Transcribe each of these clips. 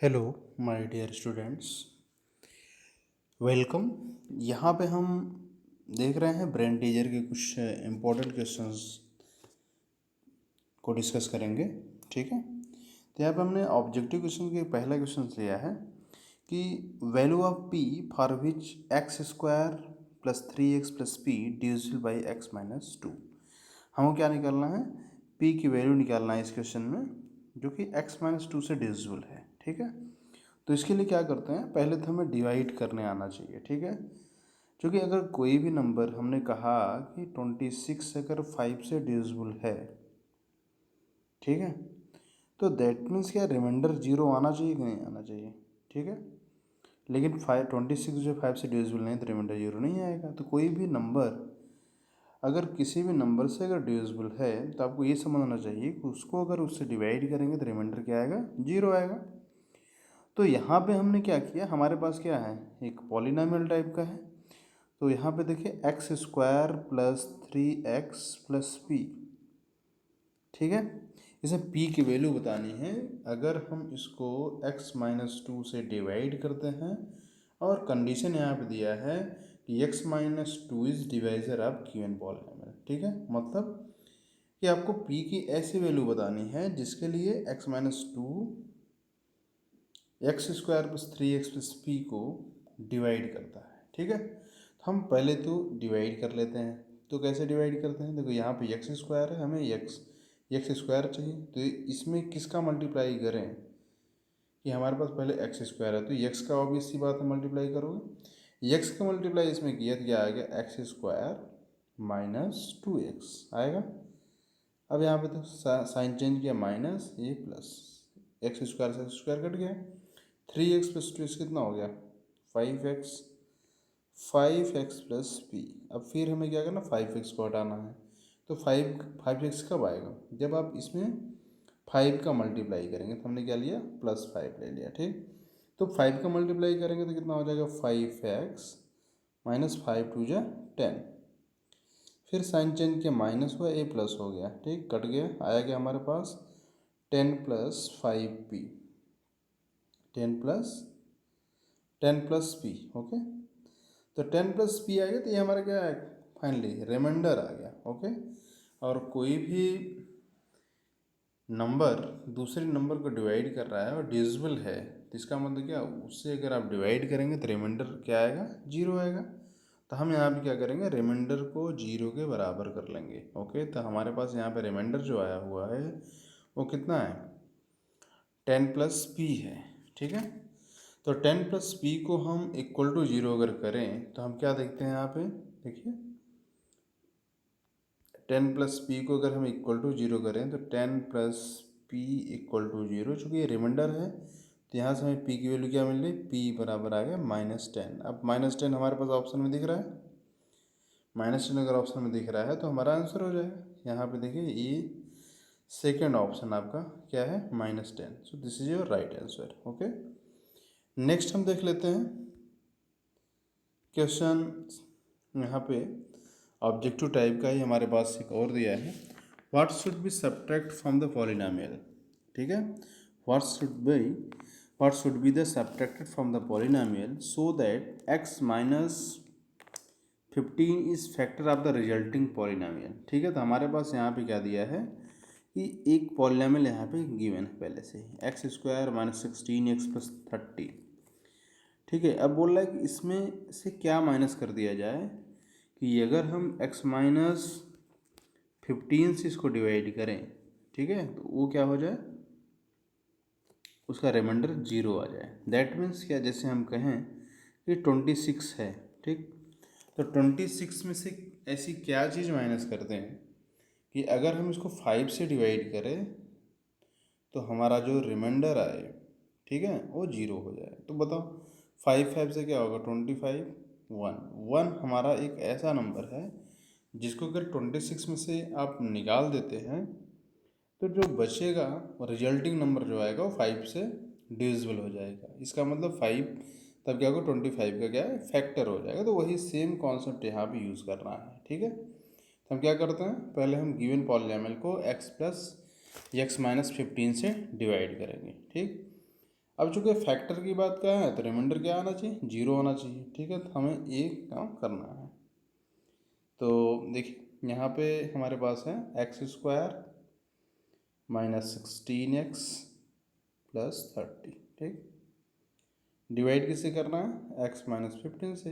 Hello my dear students, welcome. यहाँ पे हम देख रहे हैं ब्रेन टीजर के कुछ इम्पोर्टेंट क्वेश्चंस को डिस्कस करेंगे। ठीक है, तो यहाँ पे हमने ऑब्जेक्टिव क्वेश्चन के पहला क्वेश्चन लिया है कि value of P for which x square plus 3x plus P divisible by x minus two. हमको क्या निकालना है? पी की वैल्यू निकालना है इस क्वेश्चन में, जो कि एक्स माइनस टू से डिविजिबल है। ठीक है, तो इसके लिए क्या करते हैं, पहले तो हमें डिवाइड करने आना चाहिए। ठीक है, क्योंकि अगर कोई भी नंबर हमने कहा कि 26 अगर 5 से डिविजिबल है, ठीक है, तो दैट मीन्स क्या, रिमाइंडर जीरो आना चाहिए कि नहीं आना चाहिए। ठीक है, लेकिन 26 जो 5 से डिविजिबल नहीं तो रिमाइंडर जीरो नहीं आएगा। तो कोई भी नंबर अगर किसी भी नंबर से अगर डिविजिबल है तो आपको ये समझना चाहिए कि उसको अगर उससे डिवाइड करेंगे तो रिमाइंडर क्या आएगा, जीरो आएगा। तो यहाँ पे हमने क्या किया, हमारे पास क्या है, एक पॉलिनॉमियल टाइप का है। तो यहाँ पे देखिए x square plus 3x plus P. ठीक है, इसे p की वैल्यू बतानी है। अगर हम इसको x माइनस टू से डिवाइड करते हैं और कंडीशन यहाँ पे दिया है कि x minus two is divisor of given polynomial. ठीक है, मतलब कि आपको p की ऐसी वैल्यू बतानी है जिसके लिए x minus two x square plus 3x plus P को डिवाइड करता है। ठीक है, तो हम पहले तो डिवाइड कर लेते हैं। तो कैसे डिवाइड करते हैं, देखो यहाँ पे एक्स स्क्वायर है, हमें एक्स स्क्वायर चाहिए। तो इसमें किसका मल्टीप्लाई करें कि हमारे पास पहले एक्स स्क्वायर है, तो एक्स का ऑब्वियस सी बात है मल्टीप्लाई करोगे। एक्स का मल्टीप्लाई इसमें किया तो क्या आ गया, एक्स स्क्वायर माइनस 2x आएगा। अब यहाँ पे तो साइन चेंज किया, माइनस ये प्लस, एक्स स्क्वायर से एक्स स्क्वायर कट गया। 3x प्लस 2x कितना हो गया, 5x। 5x plus P. अब फिर हमें क्या करना, 5x को हटाना है। तो 5x कब आएगा, जब आप इसमें 5 का मल्टीप्लाई करेंगे। तो हमने क्या लिया, +5 ले लिया। ठीक, तो 5 का मल्टीप्लाई करेंगे तो कितना हो जाएगा, 5x माइनस 5 टू जा 10। फिर साइन चेंज किया, माइनस हुआ, ए प्लस हो गया। ठीक, कट गया, आया गया हमारे पास 10 plus 5p, 10 plus P. Okay, तो 10 प्लस पी आ गया, तो ये हमारा क्या है, फाइनली रिमाइंडर आ गया। ओके, और कोई भी नंबर दूसरे नंबर को डिवाइड कर रहा है और डिविजिबल है, तो इसका मतलब क्या, उससे अगर आप डिवाइड करेंगे तो रिमाइंडर क्या आएगा, जीरो आएगा। तो हम यहाँ पे क्या करेंगे, रिमाइंडर को जीरो के बराबर कर लेंगे। ओके, तो हमारे पास यहाँ पे रिमाइंडर जो आया हुआ है वो कितना है, 10 प्लस पी है। ठीक है, तो 10 प्लस पी को हम इक्वल टू जीरो अगर करें तो हम क्या देखते हैं यहाँ पे, देखिए 10 प्लस पी को अगर हम इक्वल टू जीरो करें तो 10 plus P equal to zero, चूँकि ये रिमाइंडर है तो यहाँ से हमें पी की वैल्यू क्या मिल रही, पी बराबर आ गया -10। अब -10 हमारे पास ऑप्शन में दिख रहा है, -10 अगर ऑप्शन में दिख रहा है तो हमारा आंसर हो जाएगा। यहाँ पे देखिए ये सेकेंड ऑप्शन आपका क्या है, -10। So this is your right answer. Okay, next हम देख लेते हैं क्वेश्चन। यहाँ पे ऑब्जेक्टिव टाइप का ही हमारे पास एक और दिया है, what should be subtract from the polynomial. ठीक है, what should be the subtracted from the polynomial so that x minus 15 is factor of the resulting polynomial. ठीक है, तो हमारे पास यहाँ पे क्या दिया है कि एक पॉलिनॉमियल यहाँ पे गिवन है पहले से, x square minus 16x plus 30। ठीक है, अब बोल रहा है कि इसमें से क्या माइनस कर दिया जाए कि अगर हम x माइनस 15 से इसको डिवाइड करें, ठीक है, तो वो क्या हो जाए, उसका रिमाइंडर जीरो आ जाए। दैट मीन्स क्या, जैसे हम कहें कि 26 है, ठीक, तो 26 में से ऐसी क्या चीज़ माइनस करते हैं कि अगर हम इसको 5 से डिवाइड करें तो हमारा जो रिमाइंडर आए, ठीक है, वो जीरो हो जाए। तो बताओ 5 से क्या होगा, 25, 1 हमारा एक ऐसा नंबर है जिसको अगर 26 में से आप निकाल देते हैं तो जो बचेगा रिजल्टिंग नंबर जो आएगा वो 5 से डिविजिबल हो जाएगा। इसका मतलब 5 तब क्या होगा, 25 का क्या है, फैक्टर हो जाएगा। तो वही सेम कॉन्सेप्ट यहाँ भी यूज़ करना है। ठीक है, तो हम क्या करते हैं, पहले हम गिवन पॉलिनॉमियल को x प्लस एक्स माइनस 15 से डिवाइड करेंगे। ठीक, अब चूंकि फैक्टर की बात क्या है तो रिमाइंडर क्या आना चाहिए, 0 आना चाहिए। ठीक है, तो हमें ये काम करना है। तो देखिए यहाँ पे हमारे पास है x² माइनस 16x प्लस 30। ठीक, डिवाइड किससे करना है, x माइनस 15 से।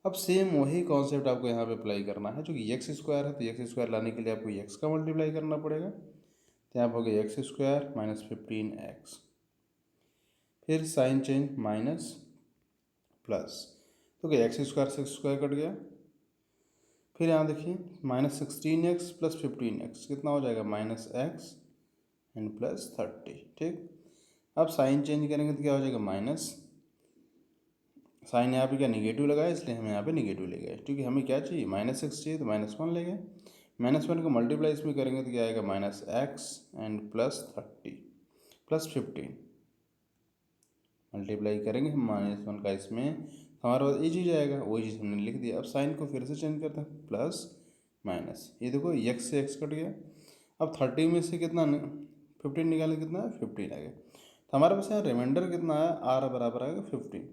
अब सेम वही कॉन्सेप्ट आपको यहाँ पे अप्लाई करना है। जो कि x² है तो x² लाने के लिए आपको x का मल्टीप्लाई करना पड़ेगा। तो यहाँ पर हो गया x² माइनस 15x, फिर साइन चेंज माइनस प्लस, तो क्या x² से x² कट गया। फिर यहाँ देखिए माइनस 16x प्लस 15x कितना हो जाएगा, माइनस x एंड प्लस 30। ठीक, अब साइन चेंज करेंगे तो क्या हो जाएगा, माइनस, साइन यहाँ पे क्या निगेटिव लगाया इसलिए हम यहाँ पे निगेटिव ले गए, क्योंकि हमें क्या चाहिए, माइनस एक्स चाहिए तो -1 ले गए। -1 को मल्टीप्लाई इसमें करेंगे तो क्या आएगा, minus x and plus 30 plus 15 multiply करेंगे हम -1 का इसमें, हमारे पास ये चीज़ आएगा, वही चीज़ हमने लिख दिया। अब साइन को फिर से चेंज करते हैं, प्लस माइनस, ये देखो एक्स से एक्स कट गया। अब 30 में से कितना 15 निकालें, कितना है 15 आ गया। तो हमारे पास यहाँ रिमाइंडर कितना है, आर बराबर आएगा 15,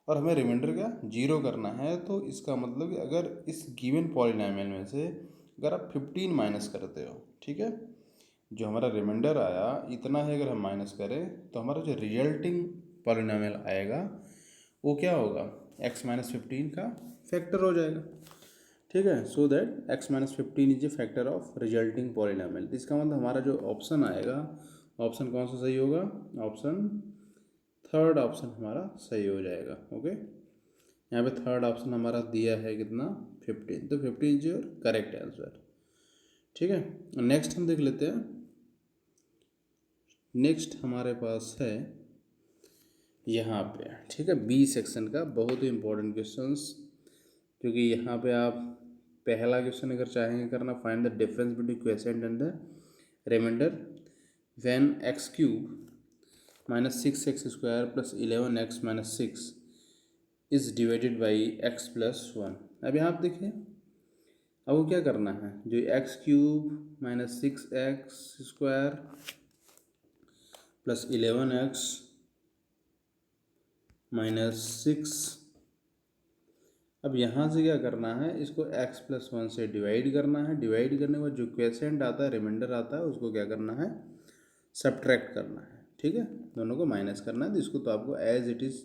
और हमें रिमाइंडर क्या 0 करना है। तो इसका मतलब कि अगर इस गिवन पॉलिनॉमियल में से अगर आप 15 माइनस करते हो, ठीक है, जो हमारा रिमाइंडर आया इतना है, अगर हम माइनस करें तो हमारा जो रिजल्टिंग पॉलिनॉमियल आएगा वो क्या होगा, x माइनस 15 का फैक्टर हो जाएगा। ठीक है, so that x minus 15 is a factor of resulting polynomial. इसका मतलब हमारा जो ऑप्शन आएगा, ऑप्शन कौन सा सही होगा, ऑप्शन थर्ड ऑप्शन हमारा सही हो जाएगा। ओके, यहाँ पे थर्ड ऑप्शन हमारा दिया है कितना, 15, तो 15 इज योर करेक्ट आंसर। ठीक है, नेक्स्ट हम देख लेते हैं। नेक्स्ट हमारे पास है यहाँ पे, ठीक है, बी सेक्शन का बहुत ही इंपॉर्टेंट क्वेश्चंस, क्योंकि यहाँ पे आप पहला क्वेश्चन अगर चाहेंगे करना, find the difference between question and the remainder when x³ minus 6x² plus 11x minus 6 is divided by x plus 1। अब यहाँ आप देखिए, अब वो क्या करना है, जो x³ minus 6x² plus 11x minus 6, अब यहाँ से क्या करना है, इसको x प्लस 1 से डिवाइड करना है। डिवाइड करने के बाद जो क्वेश्चन आता है, रिमाइंडर आता है, उसको क्या करना है, सब्ट्रैक्ट करना है। ठीक है, दोनों को माइनस करना है। तो इसको तो आपको एज इट इज़,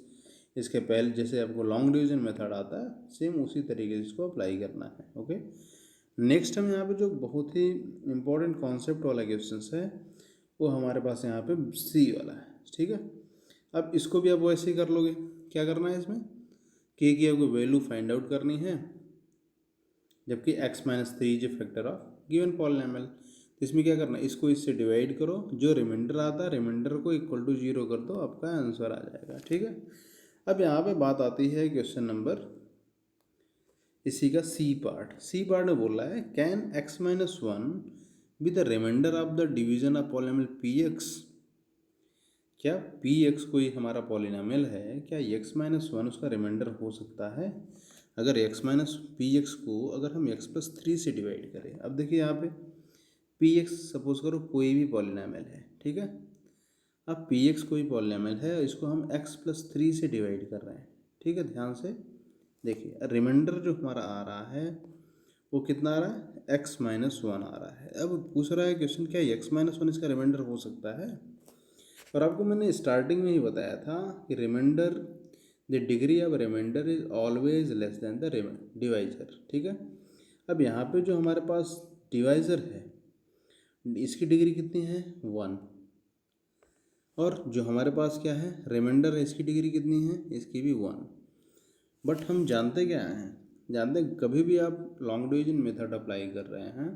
इसके पहले जैसे आपको लॉन्ग डिवीजन मेथड आता है सेम उसी तरीके से इसको अप्लाई करना है। ओके, नेक्स्ट हम यहाँ पे जो बहुत ही इम्पोर्टेंट कॉन्सेप्ट वाला क्वेश्चन है वो हमारे पास यहाँ पे सी वाला है। ठीक है, अब इसको भी आप वैसे ही कर लोगे। क्या करना है इसमें, के की आपको वैल्यू फाइंड आउट करनी है, जबकि x minus 3 is factor of given polynomial. तो इसमें क्या करना है, इसको इससे डिवाइड करो, जो रिमाइंडर आता है रिमाइंडर को इक्वल टू 0 कर दो, आपका आंसर आ जाएगा। ठीक है, अब यहाँ पे बात आती है क्वेश्चन नंबर इसी का सी पार्ट। सी पार्ट में बोल रहा है, can x minus 1 be the remainder of the division of polynomial px। क्या px कोई हमारा पॉलिनॉमियल है, क्या x माइनस 1 उसका रिमाइंडर हो सकता है। अगर x माइनस px को अगर हम x प्लस 3 से डिवाइड करें, अब देखिए यहाँ पे px सपोज करो कोई भी पॉलिनॉमियल है। ठीक है, अब px कोई पॉलिनॉमियल है, इसको हम x प्लस 3 से डिवाइड कर रहे हैं। ठीक है, ध्यान से देखिए, रिमाइंडर जो हमारा आ रहा है वो कितना आ रहा है, x माइनस 1 आ रहा है। अब पूछ रहा है क्वेश्चन, क्या x माइनस 1 इसका रिमाइंडर हो सकता है। और आपको मैंने स्टार्टिंग में ही बताया था कि remainder, the degree of remainder is always less than the divisor. ठीक है, अब यहाँ पे जो हमारे पास डिवाइजर है इसकी डिग्री कितनी है, 1, और जो हमारे पास क्या है रिमाइंडर है इसकी डिग्री कितनी है, इसकी भी 1। बट हम जानते क्या हैं, जानते हैं कभी भी आप लॉन्ग डिवीजन मेथड अप्लाई कर रहे हैं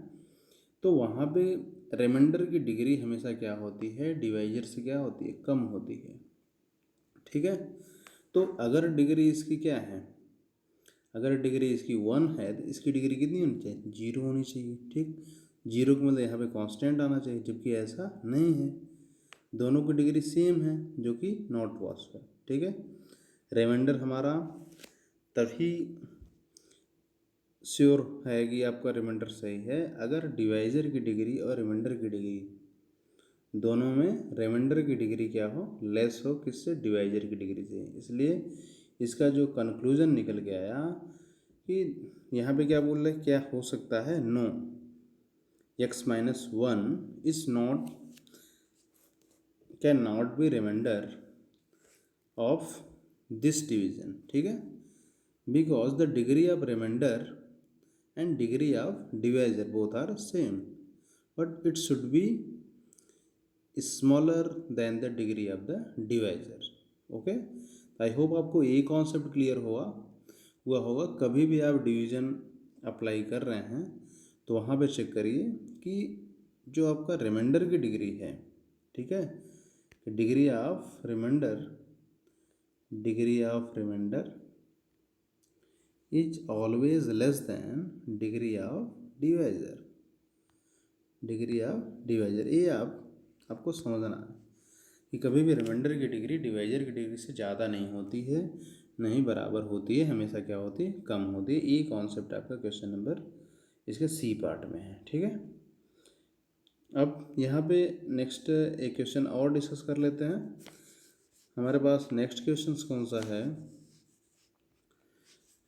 तो वहाँ पे रिमाइंडर की डिग्री हमेशा क्या होती है, डिवाइजर से क्या होती है, कम होती है। ठीक है, तो अगर डिग्री इसकी क्या है, अगर डिग्री इसकी 1 है तो इसकी डिग्री कितनी होनी चाहिए, 0 होनी चाहिए। ठीक, 0 का मतलब यहाँ पे कांस्टेंट आना चाहिए, जबकि ऐसा नहीं है, दोनों की डिग्री सेम है, जो कि नॉट पॉसिबल। ठीक है, रिमाइंडर हमारा तभी श्योर है कि आपका रिमाइंडर सही है अगर डिवाइजर की डिग्री और रिमाइंडर की डिग्री दोनों में रिमाइंडर की डिग्री क्या हो, लेस हो, किससे, डिवाइजर की डिग्री से। इसलिए इसका जो कंक्लूजन निकल के आया कि यहाँ पे क्या बोल रहे, क्या हो सकता है, no, x-1 is not, can not be remainder of this division, ठीक है, because the degree of remainder and degree of divisor both are same, but it should be smaller than the degree of the divisor. Okay, I hope आपको ये concept clear हुआ होगा। कभी भी आप division apply कर रहे हैं तो वहाँ पे चेक करिए कि जो आपका रिमाइंडर की डिग्री है, ठीक है, degree of remainder is always less than degree of divisor, ये आपको समझना है कि कभी भी रिमाइंडर की डिग्री डिवाइजर की डिग्री से ज़्यादा नहीं होती है, नहीं बराबर होती है, हमेशा क्या होती है, कम होती है। ये कॉन्सेप्ट आपका क्वेश्चन नंबर इसके सी पार्ट में है, ठीक है। अब यहाँ पे नेक्स्ट एक क्वेश्चन और डिस्कस कर लेते हैं। हमारे पास नेक्स्ट क्वेश्चन कौन सा है,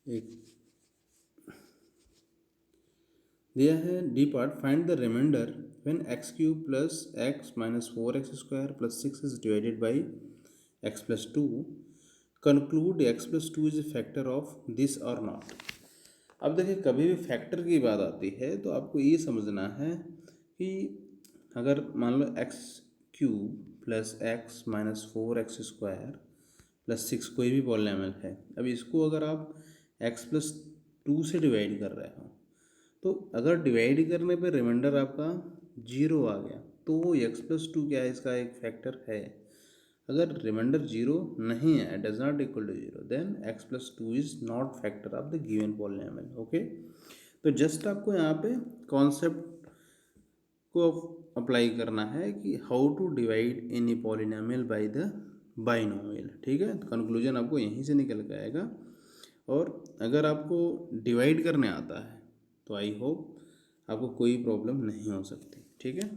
एक दिया है D part, find the remainder when x cube plus x minus 4x² plus 6 is divided by x plus 2, conclude x plus 2 is a factor of this और नॉट। अब देखिए, कभी भी फैक्टर की बात आती है तो आपको ये समझना है कि अगर मान लो x cube plus x minus 4x² plus 6 कोई भी पॉलिनॉमियल है, अब इसको अगर आप एक्स प्लस 2 से डिवाइड कर रहे हो तो अगर डिवाइड करने पे रिमाइंडर आपका 0 आ गया तो वो एक्स प्लस 2 क्या है, इसका एक फैक्टर है। अगर रिमाइंडर 0 नहीं है, does not equal to 0, then x plus 2 is not factor of the given polynomial. Okay, तो जस्ट आपको यहाँ पे कॉन्सेप्ट को अप्लाई करना है कि how to divide any polynomial by the binomial, ठीक है। तो कंक्लूजन आपको यहीं से निकल के आएगा। और अगर आपको डिवाइड करने आता है तो आई होप आपको कोई प्रॉब्लम नहीं हो सकती, ठीक है।